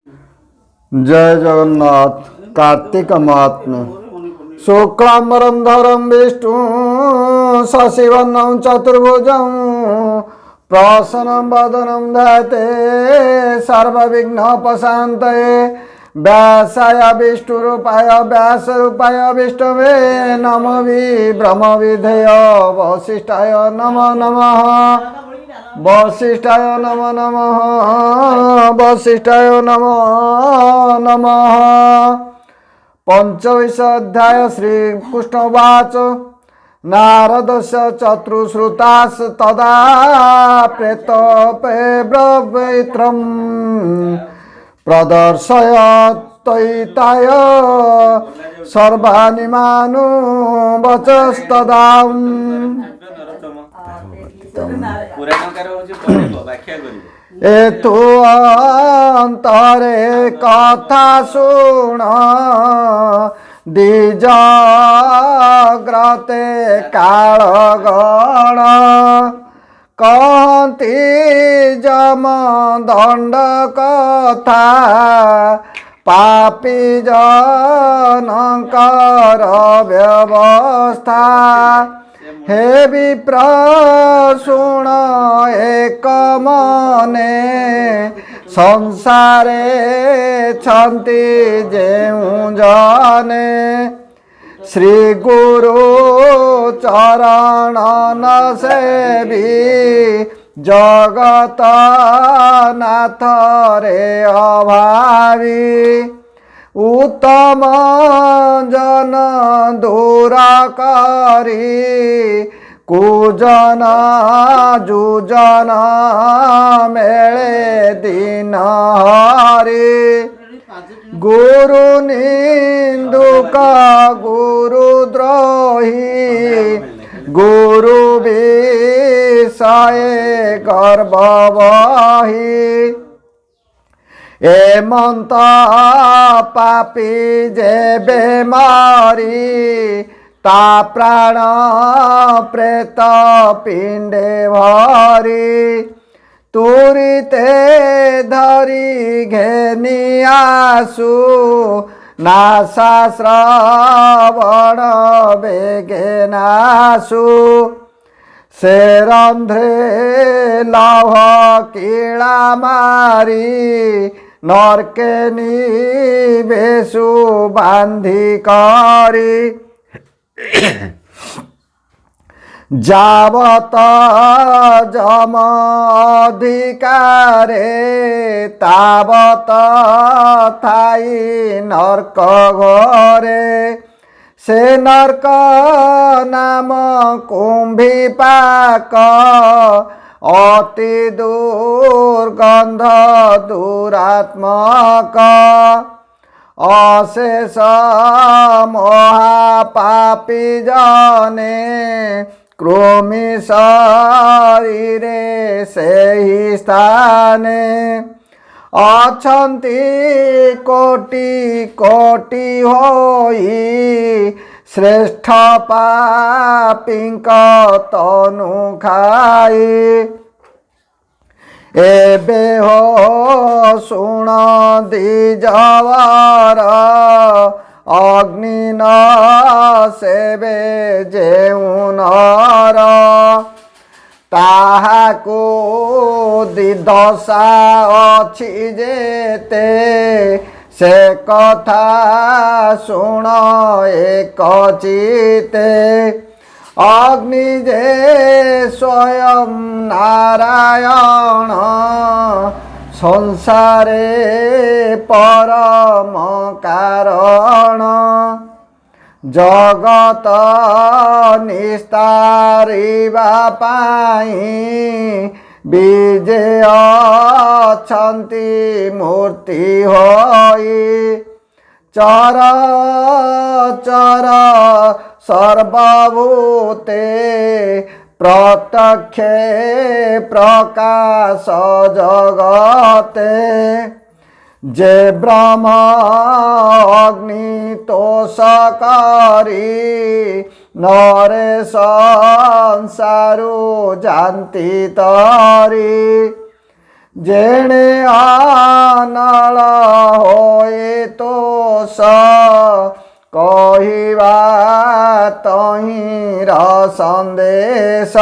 जय जगन्नाथ। कार्तिक महात्म्य। शुक्लांबरधरं विष्णु शशिवर्णं चतुर्भुजं प्रसन्नं वदनं ध्याते सर्वविघ्नोपशान्तये। व्यासाय विष्णुरूपाय व्यासरूपाय विष्णवे नमो ब्रह्मविधेय वसिष्ठाय नमो नमः। वसिष्ठाय नमो नमः। वसिष्ठाय नमो नमः। पंचविंश अध्याय श्रीकृष्णवाच नारदस्य चतुश्रुतास् तदा प्रेतपे ब्रवीत्रम् प्रदर्शयत्वैताय सर्वानिमानुवचस्तदा। एतु अंतरे कथा शुण द्विजाग्रते कालगण कहती जमदंड कथा पापी जनकर व्यवस्था। हे विप्र शुण एक मने संसारे छन्ति जेउ जने श्री गुरु चरण न सेवी जगत नाथ रे अभावी। उत्तम जन दूर करी कुजन जुजन मेले दिन हरि। गुरु निंदुक गुरु द्रोही गुरु विषय गर्भवही। एमंत पापी जेबे मारी ता प्राण प्रेत पिंडे भरी। तुरीते धरी घेनी आसु नासा श्रवण बेगे नासु। से रंध्रे लौह कीड़ा मारी नरके निवेशु बांधी करी। जावत जम अधिकारे तावत थाई नरक घरे। से नरक नाम कुंभी पाक अति दुर्गंध दुरात्मक। अशेष महापापी जने कृमि शरीरे से ही स्थाने। अछंती कोटि कोटि होई श्रेष्ठ पापींक तनु खाई। एबे हो शुण द्विजवर अग्नि न सेवे जेउ नर। ताहाको दशा अछि जेते से कथा शुण एक चिते। अग्नि जे स्वयं नारायण संसारे परम कारण। जगत निस्तारिबा पाई विजय अछंती मूर्ति होई। चर चर सर्वभूते प्रत्यक्षे प्रकाश जगते। जे ब्रह्म अग्नि तोष करी नरे संसारु जानती तरी। जेणे आनल तोष कहिबा तहिर सन्देश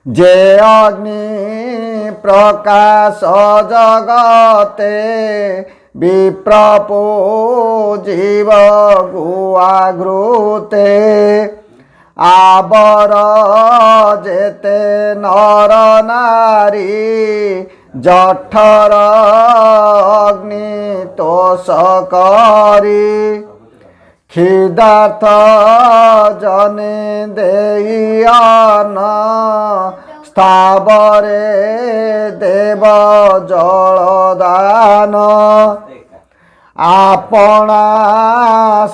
जे अग्नि प्रकाश जगते विप्रपो जीव गुआघृते आबर जेते नर नारी जठर अग्नि तोष करी क्षुधार्थ जने देयन स्थावरे देव जलदान आपना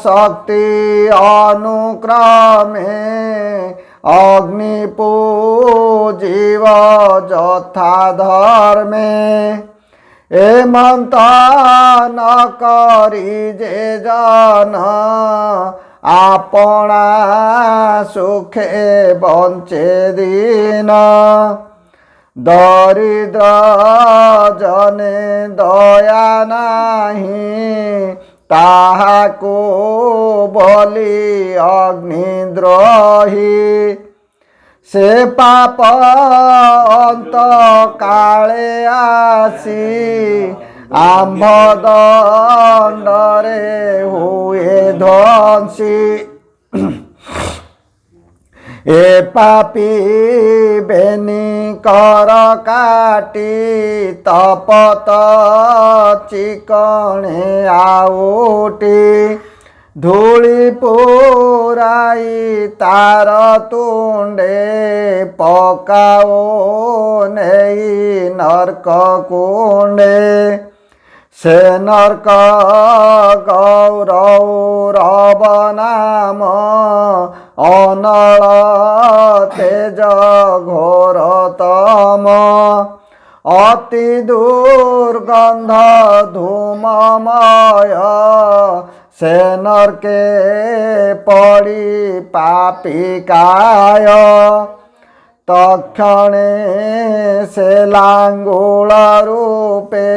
शक्ति अनुक्रमे अग्नि पूजिव यथा धर्मे एमंत न करी जे जन आपना सुखे बंचे दिन दरिद्र जने दया नाही ताहाको बलि अग्निद्रोही से पाप अंत काले आसी आम्भ दंडरे हुए ध्वंसी ए पापी बेनी कर काटी तपत चिकणे आउटी धूली पुराई तार तुंडे पकाओ नहीं नरक कुंडे से नरक गौरव नाम अनल तेज घोरतम अति दुर्गंध धूममय से नरके पड़ी पापिकाय तक्षणे से लांगुल रूपे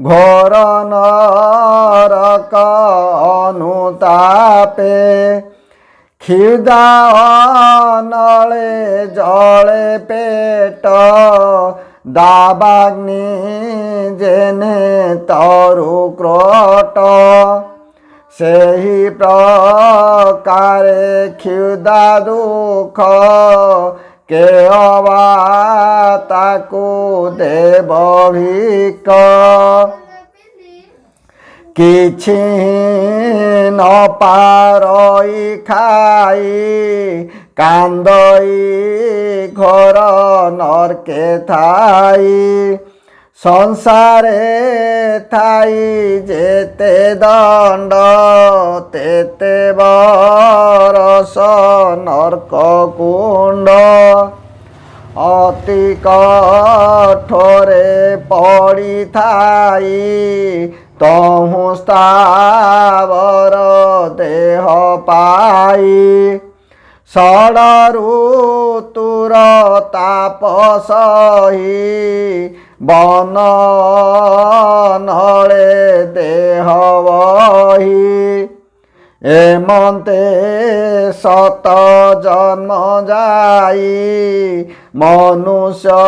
घोर नरक अनुतापे क्षुधा नले जले पेट दावाग्नि जेने तरु क्रोट सेही प्रकारे क्षुधा दुख के ताकू देव भिक किछि न पारई खाई कांदई घोर नरके थाई संसारे थाई जेते दंड तेते बरस नरक कुंड अति कठोरे पड़ी थाई तहु स्थावर देह पाई षडऋतुर ताप सही बन नले देह वही एमंते सत जन्म जाई मनुष्य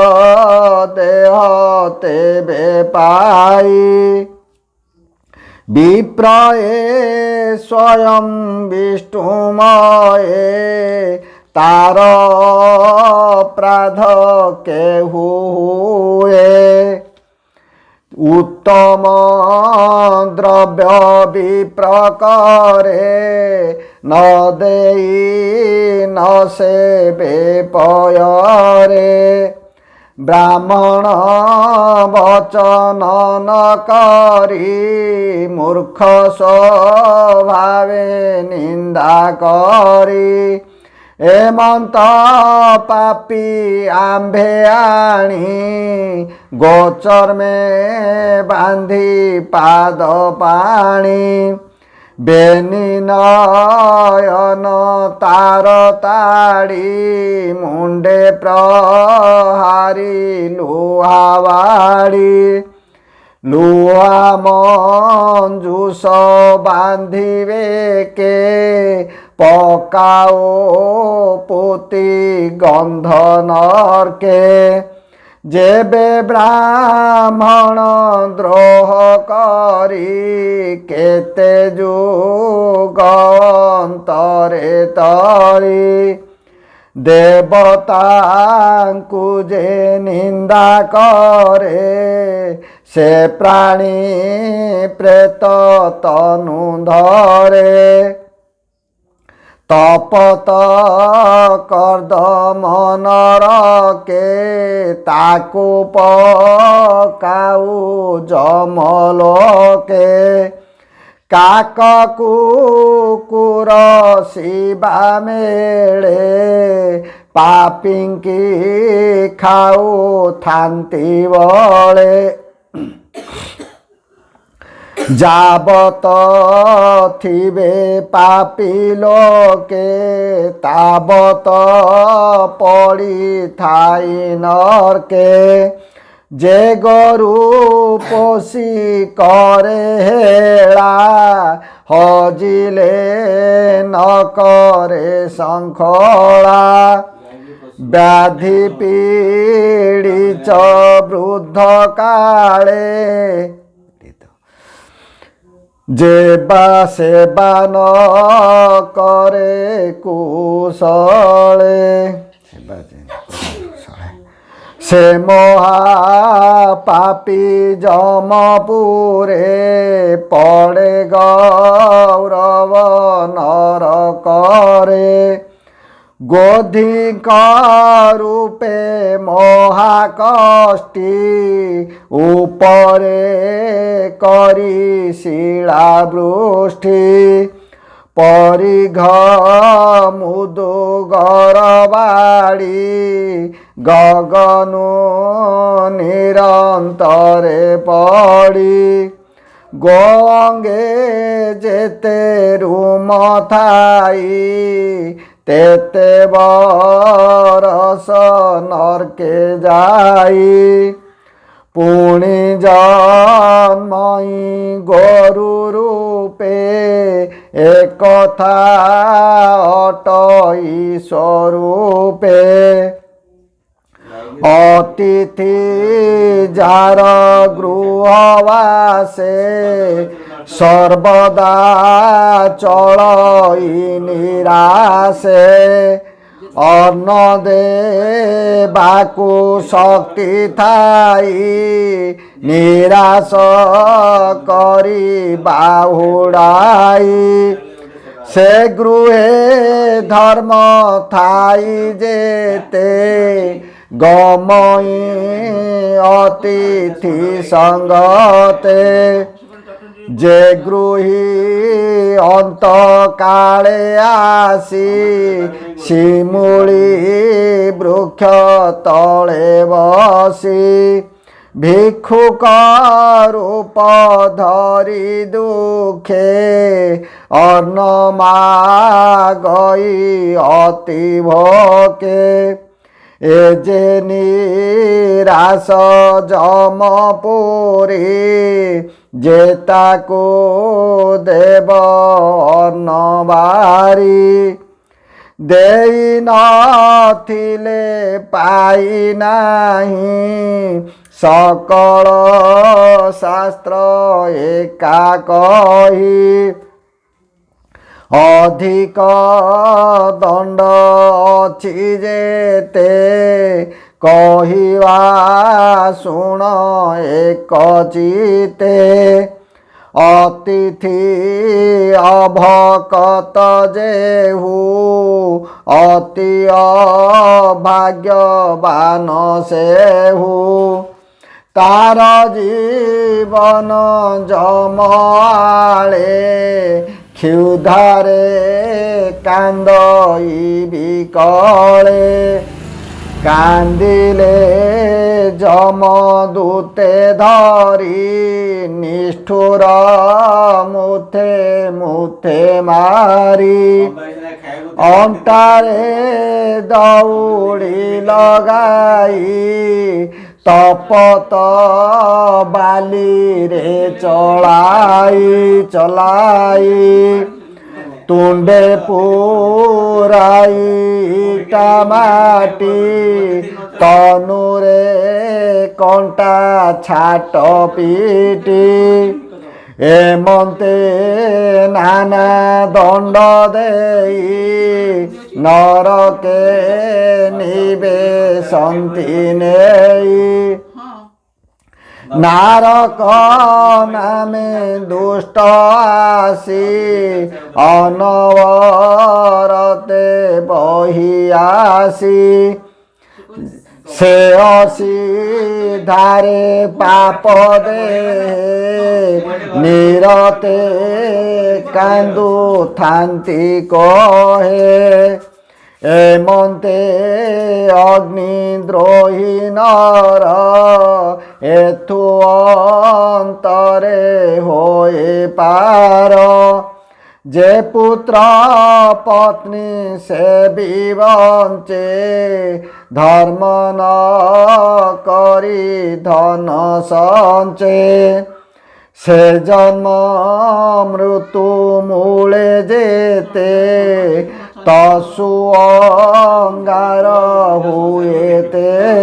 देह तेबे पाई विप्रये स्वयं विष्णुमये तार प्राध केहू हुए उत्तम द्रव्य विप्रकरे न देई न सेवे पयरे ब्राह्मण वचन न करी मूर्ख स्वभावे निंदा करी एमंत पापी आंभे आणी गोचर में बांधी पाद पाणी बेनी नयन तार ताड़ी मुंडे प्रहारी लुहावाड़ी ଲୁହା ମଞ୍ଜୁସ ବାନ୍ଧିବେ କେ ପକାଓ ପୋତି ଗନ୍ଧ ନର୍କେ ଯେବେ ବ୍ରାହ୍ମଣ ଦ୍ରୋହ କରି କେତେ ଯୁଗନ୍ତରେ ତଳି ଦେବତାଙ୍କୁ ଯେ ନିନ୍ଦା କରେ ସେ ପ୍ରାଣୀ ପ୍ରେତ ତନୁ ଧରେ ତପତ କର୍ଦ୍ଦମ ନରକେ ତାକୁ ପକାଉ ଯମଲୋକେ କାକ କୁକୁର ଶିବା ମେଳେ ପାପିଙ୍କି ଖାଉଥାନ୍ତି ବଳେ ଯାବତ ଥିବେ ପାପୀ ଲୋକେ ତାବତ ପଡ଼ିଥାଇ ନର୍କେ ଯେ ଗୋରୁ ପୋଷି କରେ ହେଳା ହଜିଲେ ନ କରେ ଶଙ୍ଖଳା ବ୍ୟାଧି ପୀଡ଼ିତ ବୃଦ୍ଧ କାଳେ ଯେବା ସେବା ନ କରେ କୁଶଳେ ସେ ମହାପାପୀ ଯମପୁରେ ପଡ଼େ ଗୌରବ ନରକରେ ଗୋଧିଙ୍କ ରୂପେ ମହାକଷ୍ଟି ଉପରେ କରି ଶିଳାବୃଷ୍ଟି ପରିଘ ମୁଦୁ ଗରବାଡ଼ି ଗଗନୁ ନିରନ୍ତରେ ପଡ଼ି ଗୋଅଙ୍ଗେ ଯେତେ ରୁମ ଥାଇ ତେତେ ବରସ ନର୍କେ ଯାଇ ପୁଣି ଜନ୍ମଇ ଗୋରୁ ରୂପେ ଏକଥା ଅଟଇ ସ୍ୱରୂପେ ଅତିଥି ଯାର ଗୃହବାସେ ସର୍ବଦା ଚଳଇ ନିରାଶେ ଅନ୍ନ ଦେବାକୁ ଶକ୍ତି ଥାଇ ନିରାଶ କରି ବାହୁଡ଼ାଇ ସେ ଗୃହେ ଧର୍ମ ଥାଇ ଯେତେ ଗମଇ ଅତିଥି ସଙ୍ଗତେ ଯେ ଗୃହୀ ଅନ୍ତ କାଳେ ଆସି ଶିମୁଳି ବୃକ୍ଷ ତଳେ ବସି ଭିକ୍ଷୁକ ରୂପ ଧରି ଦୁଃଖେ ଅନ୍ନ ମାଗଇ ଅତି ଭୋକେ ଏ ଯେ ନିରାଶ ଯମପୁରୀ ଯେ ତାକୁ ଦେବ ଅନ୍ନ ବାରି ଦେଇ ନଥିଲେ ପାଇ ନାହିଁ ସକଳ ଶାସ୍ତ୍ର ଏକା କହି ଅଧିକ ଦଣ୍ଡ ଅଛି ଯେତେ କହିବା ଶୁଣ ଏକ ଚିତେ ଅତିଥି ଅଭକତ ଯେହୁ ଅତି ଅଭାଗ୍ୟବାନ ସେହୁ ତାର ଜୀବନ ଜମାଳେ କ୍ଷୁଧାରେ କାନ୍ଦଇ ବିକଳେ କାନ୍ଦିଲେ ଯମଦୂତେ ଧରି ନିଷ୍ଠୁର ମୁଥେ ମୁଥେ ମାରି ଅଣ୍ଟାରେ ଦଉଡ଼ି ଲଗାଇ तपत बाली रे चलाई तुंडे पुराई माटी तनुरे कंटा छाट पीटी एमंते नाना दंड देई नरके निबे संति नेई नारक नामे दुष्ट आसी अनवरते बही आसी से असी धारे पाप दे निरते कांदु थांती कहे एमंते अग्निद्रोही नर एथु अंतरे होए पार जे पुत्र पत्नी से विवंचे धर्म न करी धन संचे से जन्म मृत्यु मूले जेते तसु अंगार हुए ते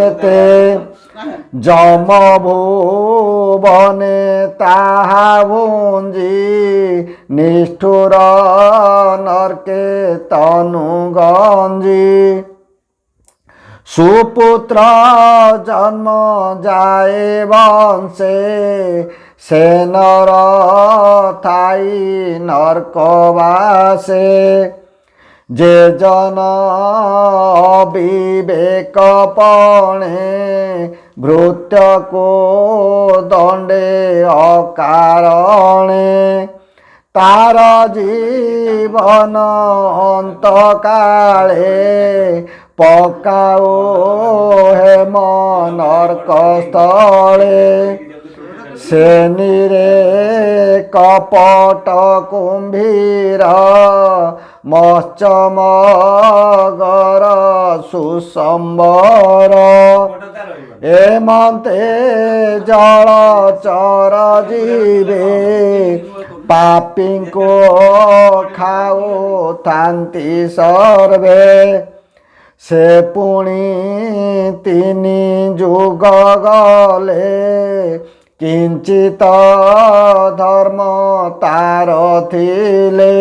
जम भुवने ताहा भुंजी निष्ठुर नरके तनु गंजी सुपुत्र जन्म जाए वंशे से नर थाई नरकवासे जे जन विवेक पणे भृत्य को दंडे अकारणे तार जीवन अंत काले पकाओ हेम नरक स्थले से निरे कपट कुंभीर मत्स्यमगर सुसंबर एमंते जलचर जीवे पापी को खाओ थांती सर्वे से पुणी तीनी जुग गले किंचित धर्म तार थिले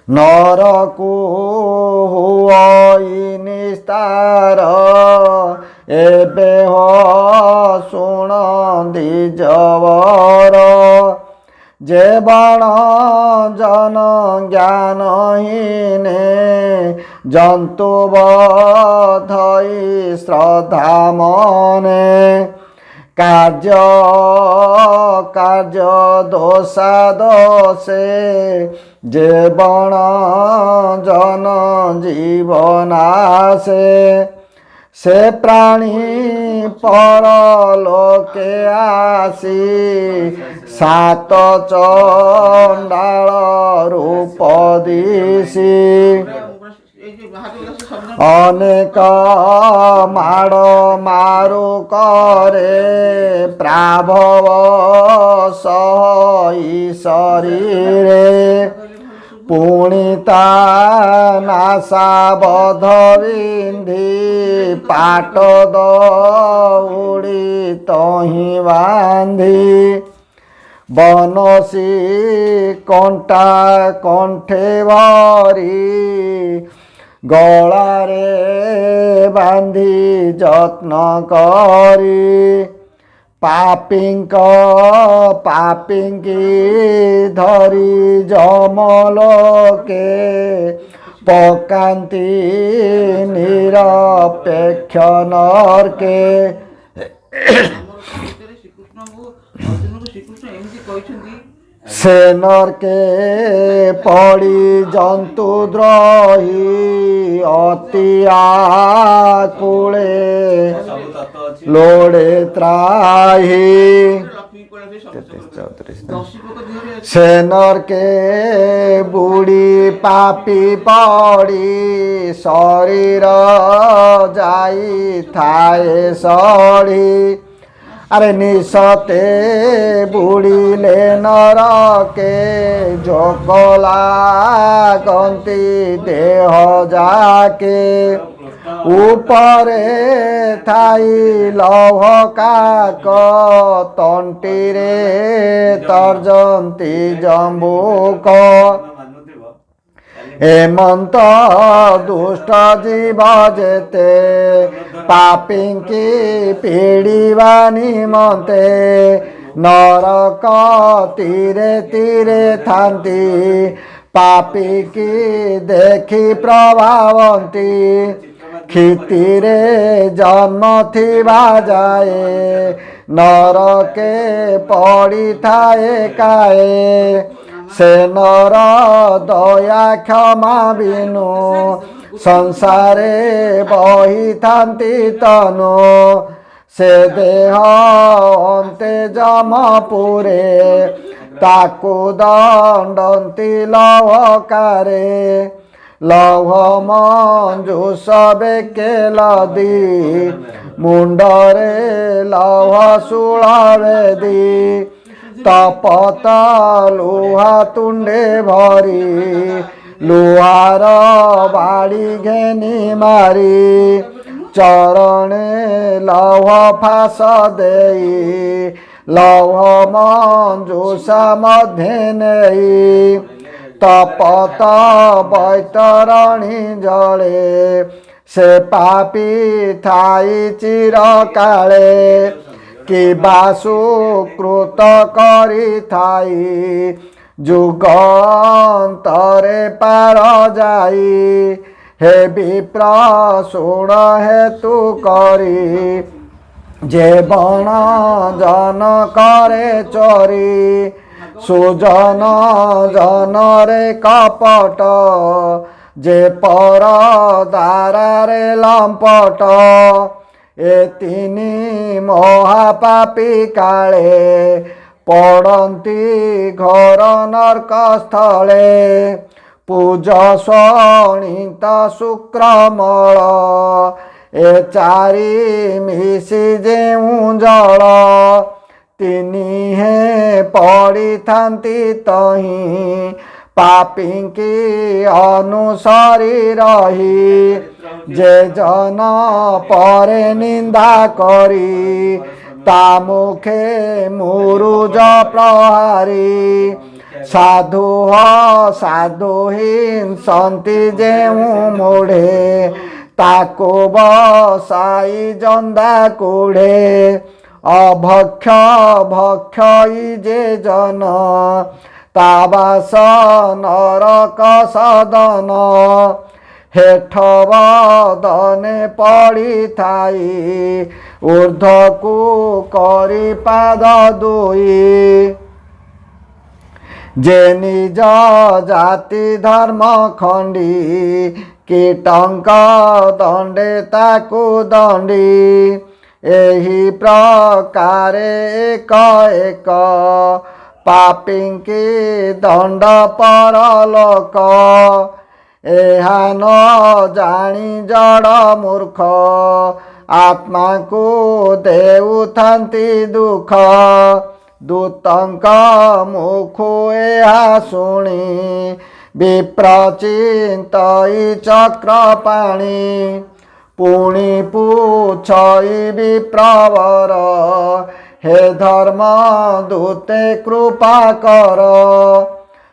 नरकु हुई निस्तार एबे हो सुण द्विजवर जे बण जन ज्ञानहीने जंतु बधई श्रद्धा मने कार्य दोषा दोषे जे बण जन जीवनासे से प्राणी परलोके आसी सात चंडाल रूप दिशी अनेक माड़ मारु करे प्राभव सही शरीरे पुणिता नासा बध विंधी पाट दौड़ी तही बांधी बनसी कंटा कंठे भरी गलारे बांधी जत्न करी पापिंकी धरी जमलोके पकांती निरपेक्ष नरके से नरके पड़ी जंतु द्रोही अति आकुले लोड़े त्राही ସେ ନରକେ ବୁଡ଼ି ପାପି ପଡ଼ି ଶରୀର ଯାଇଥାଏ ସଢ଼ି আরে নিশতে বুড়িলে নরকে জকলা গন্তি দেহ যাকে উপরে থাই লৌহ কাক তন্টিরে তর্জন্তি জম্বুক হেমন্ত দুষ্ট জীব যেতে পাপিঙ্কি পিড়িবা নিমন্তে নরক তীরে তীরে থান্তি পাপিকি দেখি প্রভাবন্তী ক্ষিতিরে জন্ম থিবা যায় নরকে পড়িথায়ে কায়ে সে নর দয়া ক্ষমা বিনু সংসারে বহিথান্তি তনু সে দেহ অন্তে যমপুরে তাকু দণ্ডন্তি লৌহকারে লৌহ মঞ্জুষ বেকে লদি মুন্ডরে লৌহ শূଳ বেদি তপত লুহা তুଣ୍ଡେ ভরি লুহার বাড়ি ঘেনি মারি চরণে লৌহ ফাঁস দেই লৌহ মঞ্জুষা মধ্যে নেই তপত বৈতরণী জলে সে পাপি থাই চিরকালে কিবা সুকৃত করিথাই যুগান্তরে পার যাই হে বিপ্র শুণ হেতু করি যে বণ জন করে চরি সুজন জনরে কপট যে পর দ্বারারে লম্পট এ তিনি মহাপাপী কালে পড়ন্তি ঘর নর্ক স্থলে পূজ শোণিত শুক্রমଳ এ চারি মিশি যেউ জଳ তিনি হে পড়িথান্তি তহি পাপিঙ্কি অনুসরি রহি যে জন পরে নিন্দা করি তা মুখে মুরুজ প্রহারি সাধু সাধুহীন সন্তি যেউ মুঢ়ে তাকু বসাই জন্দা কুঢ়ে অভক্ষ ভক্ষ যে জন তা বাস নরক সদন হেঠ বদনে পড়িথাই ঊর্ধ্বকু করি পাদ দুই যে নিজ জাতি ধর্ম খণ্ডী কীটঙ্ক দণ্ডে তাকু দণ্ডী ଏହି ପ୍ରକାରେ ଏକ ଏକ ପାପୀଙ୍କି ଦଣ୍ଡ ପରଲୋକ ଏହା ନ ଜାଣି ଜଡ଼ ମୂର୍ଖ ଆତ୍ମାକୁ ଦେଉଥାନ୍ତି ଦୁଃଖ ଦୂତଙ୍କ ମୁଖୁ ଏହା ଶୁଣି ବିପ୍ରଚିନ୍ତଇ ଚକ୍ରପାଣି পুଣି পুছই বিপ্রবর হে ধর্ম দূতে কৃপা কর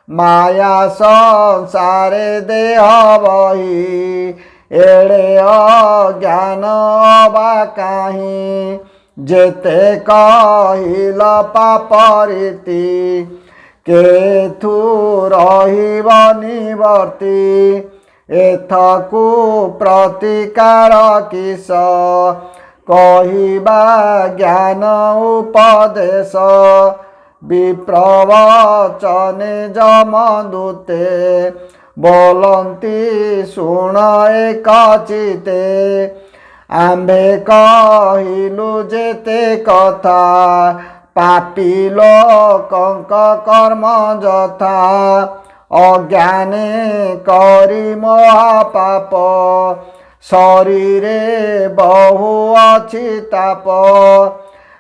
মায়া সংসারে দেহ বহি এড়ে অজ্ঞান বা কাহি যেতে কহিল পাপরীতি কেথু রহিব নিবর্তি এথকু প্রতিকার কিস কহিবা জ্ঞান উপদেশ বিপ্রবচনে যমদূতে বলন্তি শুণ এক চিতে আম্ভে কহিলু যেতে কথা पापी लोकंक कर्म यथा अज्ञाने करी महापाप शरीरे बहु अछि ताप।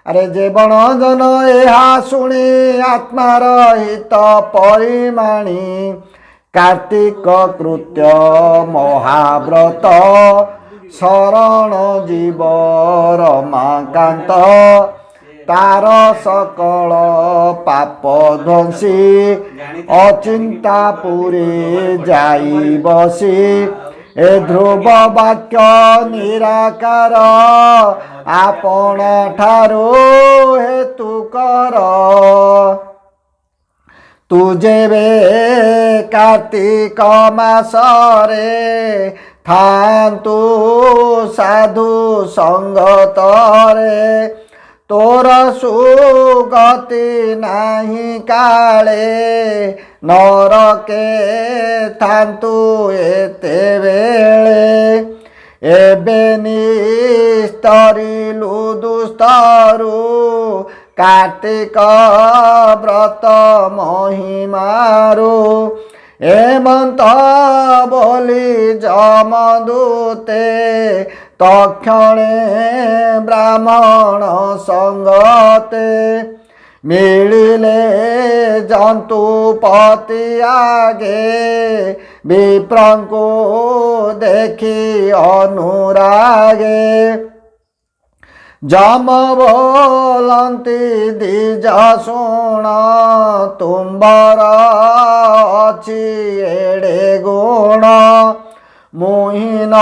अरे जीवन जन ଏହା ଶୁଣି ଆତ୍ମାର ହିତ ପରିମାଣି कार्तिक कृत्य महाव्रत शरण जीव रमाकांत तार सकल पाप ध्वंसी अचिंता पुरी जाई बसी। ए ध्रुव वाक्य निराकार आपण ठारो हेतु कर। तू जेबे कार्तिक मासरे थांतु साधु संगतरे तोर सुगति नाही काले नरके थांतु एते बेले। एबे निस्तरिलु दुस्तरु कार्तिक व्रत महिमारो। हेमंत बोली जमदूते तक्षणे ब्राह्मण संगते मिलिले जंतुपति आगे विप्रंको देखी अनुरागे। जम बोलंती दिज शुण तुम्बर अछि एड़े गुण मुहि न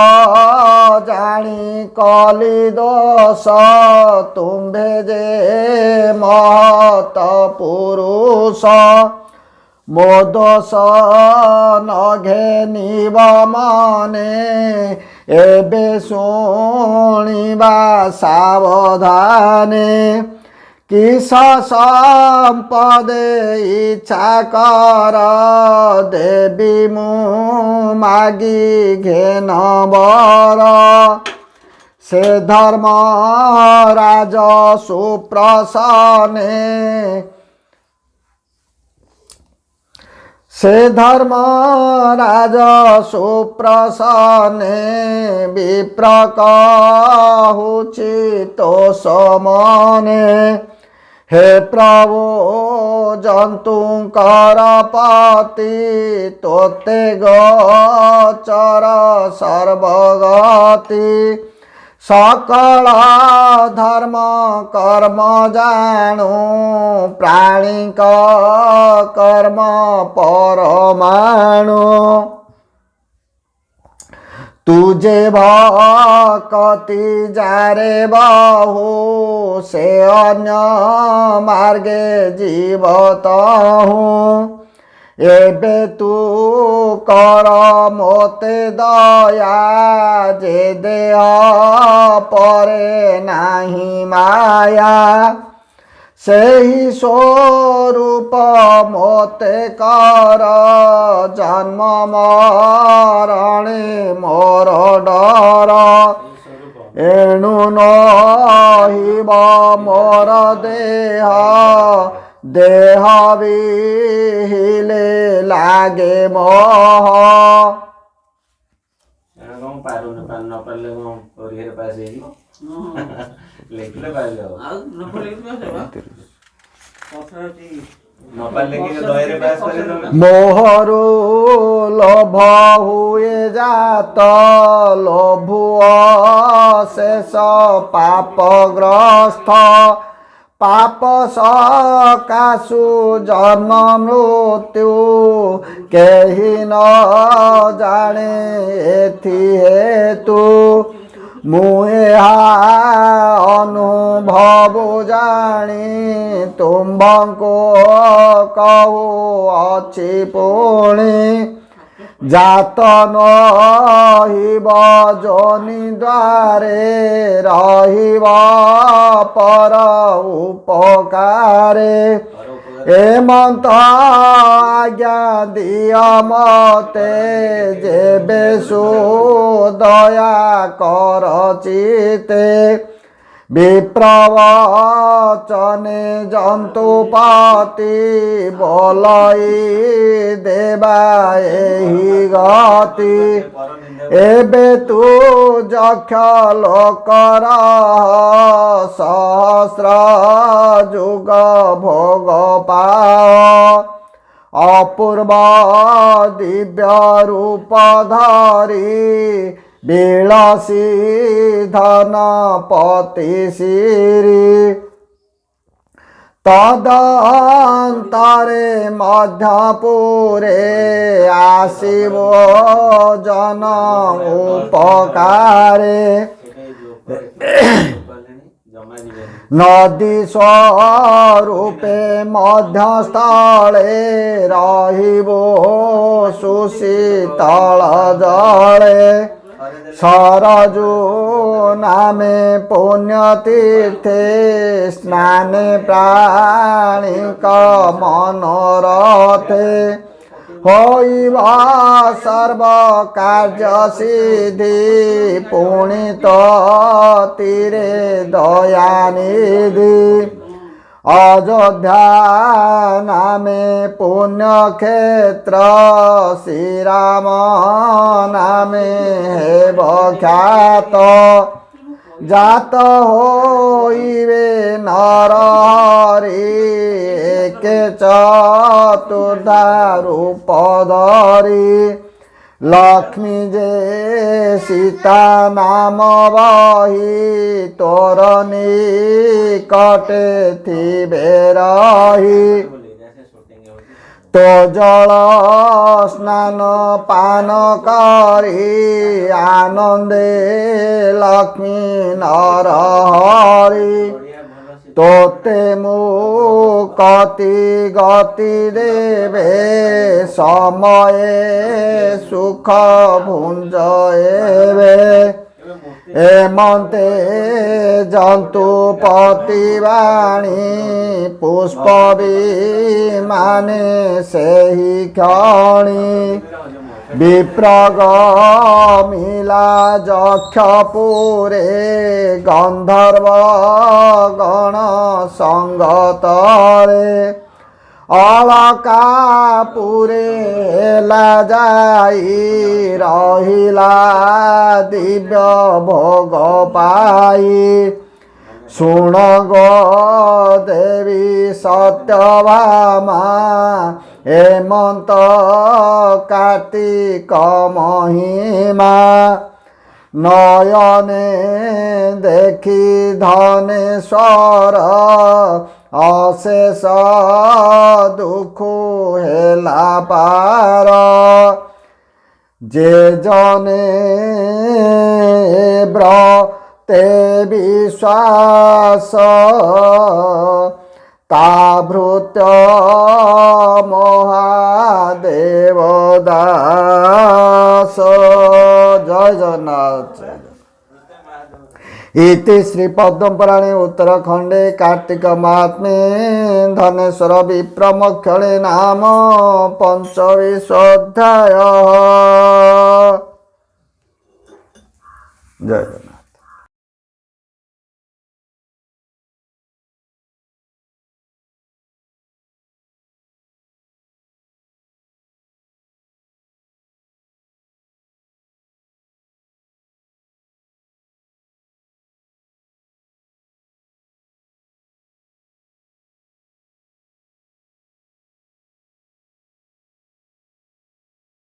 जानी कली दोष तुम्भे जे महत पुरुष। मो दोष न घेनिब मने एबे शुणिबा सावधाने। किस संपदे इच्छा कर देवी मु मागी घेन बर। से धर्म राज सुप्रसने से धर्म राज सुप्रसने विप्र कहुछि तो समने। हे प्रभु जंतुंकर पति तोते गोचर सर्वगति। सकल धर्म कर्म जाणु प्राणी कर्म परमाणु। तुझे भक्ति जारे बहु से अन्य मार्गे जीवत हूँ। एबे तू कर मोते दया जे देह परे नाही माया। सेही स्वरूप मोते कर जन्म मरणे मोर डर। एणु नहिब मोर देह देह विहिले लागे मोह। मोहरु लोभ हुए जात लोभुआ शेष पापग्रस्त। पाप सकाशु जन्म मृत्यु केहि न जाने एथि हेतु। मुहा अनुभव जानी तुम्भको कहु अछि पुणी। जात नहिब जोनि द्वारे रहिब पर उपकारे। हेमंत आज्ञा दिय मते जेबे सुदया कर चिते। विप्रवचने जन्तुपति बोलाई देवा एहि गति एबे तू यक्ष लोकर सहस्र जुग भोग पाओ अपूर्व दिव्य रूप धारी बिलासी धन पति श्री तदंतरे मध्यपुरे आशिव जन उपकारे नदी स्वरूपे मध्यस्थले रहिबो सुशीतल जले सरजू नामे पुण्यतीर्थे स्नाने प्राणिक मनोरथे होइबा सर्व कार्य सिद्धि पुणित तीरे दयानिधि अयोध्या नामे पुण्यक्षेत्र श्रीराम नामे हेब ख्यात जात होइबे नर हरि एक चतुर्धा रूप धरि लक्ष्मी जे सीता नाम बही तोर निकटे थिबे रही तो जल स्नान पान करी आनंदे लक्ष्मी नर हरि तोते मुक्ति गति देवे समय सुख भुंजएवे एमंते जंतु पतिवाणी पुष्प विमाने सेहि क्षणी विप्रगमिला जक्षपुरे गंधर्व गण संगतरे अलकापुरे हेला जाई रहिला दिव्य भोग पाई शुण गो देवी सत्यभामा हेमंत कार्तिक महिमा नयने देखी धनेश्वर अशेष दुख हेला पार जे जने व्रते विश्वास ताभृत्य महादेव दास जय जगन्नाथ। इति श्री पद्मपुराणे उत्तरखंडे कार्तिक महात्म्ये धनेश्वर विप्रमोक्षणे नाम पंचविंशोऽध्यायः। जय जगन्नाथ।